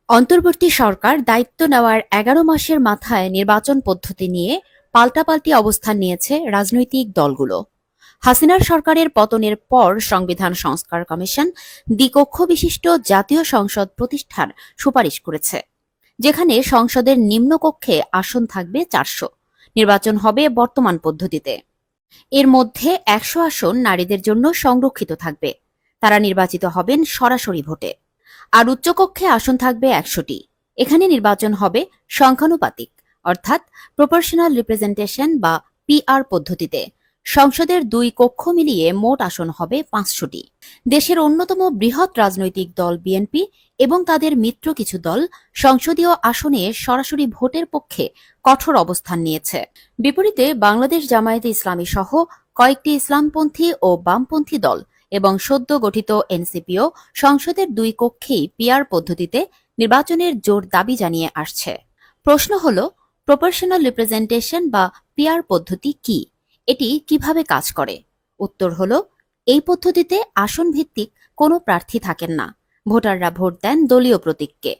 অন্তর্বর্তী সরকার দায়িত্ব নেওয়ার ১১ মাসের মাথায় নির্বাচন পদ্ধতি নিয়ে পাল্টাপাল্টি অবস্থান নিয়েছে রাজনৈতিক দলগুলো। হাসিনার সরকারের পতনের পর সংবিধান সংস্কার কমিশন দ্বিকক্ষ বিশিষ্ট জাতীয় সংসদ প্রতিষ্ঠার সুপারিশ করেছে, যেখানে সংসদের নিম্নকক্ষে আসন থাকবে ৪০০। নির্বাচন হবে বর্তমান পদ্ধতিতে। এর মধ্যে ১০০ আসন নারীদের জন্য সংরক্ষিত থাকবে, তারা নির্বাচিত হবেন সরাসরি ভোটে। আর উচ্চকক্ষে আসন থাকবে ১০০টি। এখানে নির্বাচন হবে সংখ্যানুপাতিক, অর্থাৎ প্রপোর্শনাল রিপ্রেজেন্টেশন বা পিআর পদ্ধতিতে। সংসদের ২ কক্ষ মিলিয়ে মোট আসন হবে ৫০০টি। দেশের অন্যতম বৃহৎ রাজনৈতিক দল বিএনপি এবং তাদের মিত্র কিছু দল সংসদীয় আসনে সরাসরি ভোটের পক্ষে কঠোর অবস্থান নিয়েছে। বিপরীতে বাংলাদেশ জামায়াতে ইসলামী সহ কয়েকটি ইসলামপন্থী ও বামপন্থী দল এবং সদ্য গঠিত এনসিপিও সংসদের ২ কক্ষেই পিআর পদ্ধতিতে নির্বাচনের জোর দাবি জানিয়ে আসছে। প্রশ্ন হল, প্রপোর্শনাল রিপ্রেজেন্টেশন বা পিআর পদ্ধতি কি, এটি কিভাবে কাজ করে? উত্তর হল, এই পদ্ধতিতে আসন ভিত্তিক কোনো প্রার্থী থাকেন না। ভোটাররা ভোট দেন দলীয় প্রতীককে।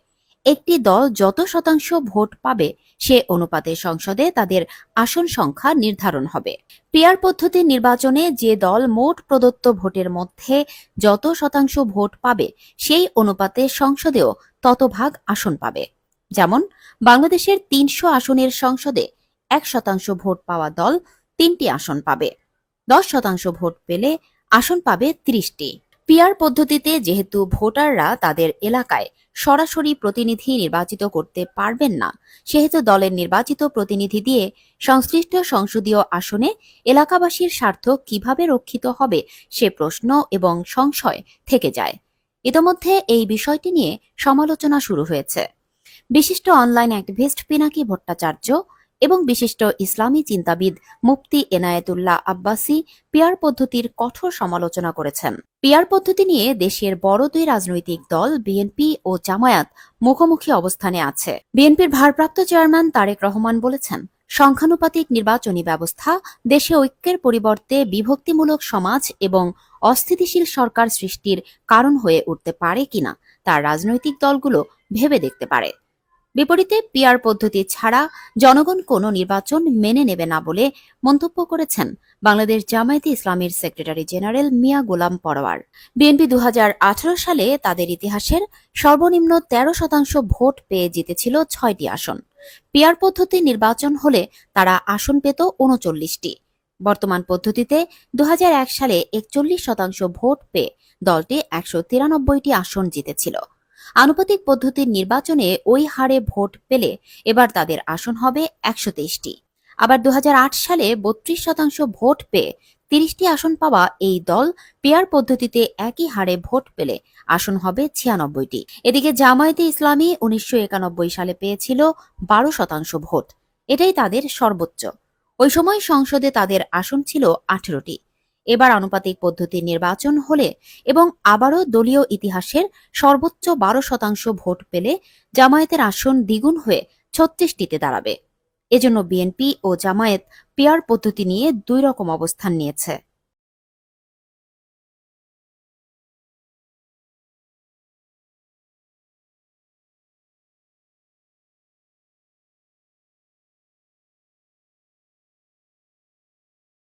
একটি দল যত শতাংশ ভোট পাবে সে অনুপাতে সংসদে তাদের আসন সংখ্যা নির্ধারণ হবে। পিআর পদ্ধতির নির্বাচনে যে দল মোট প্রদত্ত ভোটের মধ্যে যত শতাংশ ভোট পাবে সেই অনুপাতে সংসদেও তত ভাগ আসন পাবে। যেমন বাংলাদেশের ৩০০ আসনের সংসদে ১% ভোট পাওয়া দল ৩টি আসন পাবে, ১০% ভোট পেলে আসন পাবে ৩০টি। পিআর পদ্ধতিতে যেহেতু ভোটাররা তাদের এলাকায় সরাসরি প্রতিনিধি নির্বাচিত করতে পারবেন না, সেহেতু দলের নির্বাচিত প্রতিনিধি দিয়ে সংশ্লিষ্ট সংসদীয় আসনে এলাকাবাসীর স্বার্থ কিভাবে রক্ষিত হবে সে প্রশ্ন এবং সংশয় থেকে যায়। ইতোমধ্যে এই বিষয়টি নিয়ে সমালোচনা শুরু হয়েছে। বিশিষ্ট অনলাইন অ্যাক্টিভিস্ট পিনাকি ভট্টাচার্য এবং বিশিষ্ট ইসলামী চিন্তাবিদ মুফতি এনায়েতুল্লাহ আব্বাসী পিআর পদ্ধতির কঠোর সমালোচনা করেছেন। পিআর পদ্ধতি নিয়ে দেশের বড় ২ রাজনৈতিক দল বিএনপি ও জামায়াত মুখোমুখি অবস্থানে আছে। বিএনপির ভারপ্রাপ্ত চেয়ারম্যান তারেক রহমান বলেছেন, সংখ্যানুপাতিক নির্বাচনী ব্যবস্থা দেশে ঐক্যের পরিবর্তে বিভক্তিমূলক সমাজ এবং অস্থিতিশীল সরকার সৃষ্টির কারণ হয়ে উঠতে পারে কিনা তা রাজনৈতিক দলগুলো ভেবে দেখতে পারে। বিপরীতে পিআর পদ্ধতি ছাড়া জনগণ কোনো নির্বাচন মেনে নেবে না বলে মন্তব্য করেছেন বাংলাদেশ জামায়াতে ইসলামীর সেক্রেটারি জেনারেল মিয়া গোলাম পরোয়ার। বিএনপি ২০১৮ সালে তাদের ইতিহাসের সর্বনিম্ন ১৩% ভোট পেয়ে জিতেছিল ৬টি আসন। পিআর পদ্ধতি নির্বাচন হলে তারা আসন পেত ৩৯টি। বর্তমান পদ্ধতিতে ২০০১ সালে ৪১% ভোট পেয়ে দলটি ১৯৩টি আসন জিতেছিল। আনুপাতিক পদ্ধতির নির্বাচনে ওই হারে ভোট পেলে এবার তাদের আসন হবে ১২৩টি। আবার ২০০৮ সালে ৩২% ভোট পেয়ে ৩০টি আসন পাওয়া এই দল পিআর পদ্ধতিতে একই হারে ভোট পেলে আসন হবে ৯৬টি। এদিকে জামায়াতে ইসলামী ১৯৯১ সালে পেয়েছিল ১২% ভোট, এটাই তাদের সর্বোচ্চ। ওই সময় সংসদে তাদের আসন ছিল ১৮টি। এবার আনুপাতিক পদ্ধতির নির্বাচন হলে এবং আবারও দলীয় ইতিহাসের সর্বোচ্চ ১২% ভোট পেলে জামায়াতের আসন দ্বিগুণ হয়ে ৩৬টিতে দাঁড়াবে। এজন্য বিএনপি ও জামায়াত পিআর পদ্ধতি নিয়ে ২ রকম অবস্থান নিয়েছে।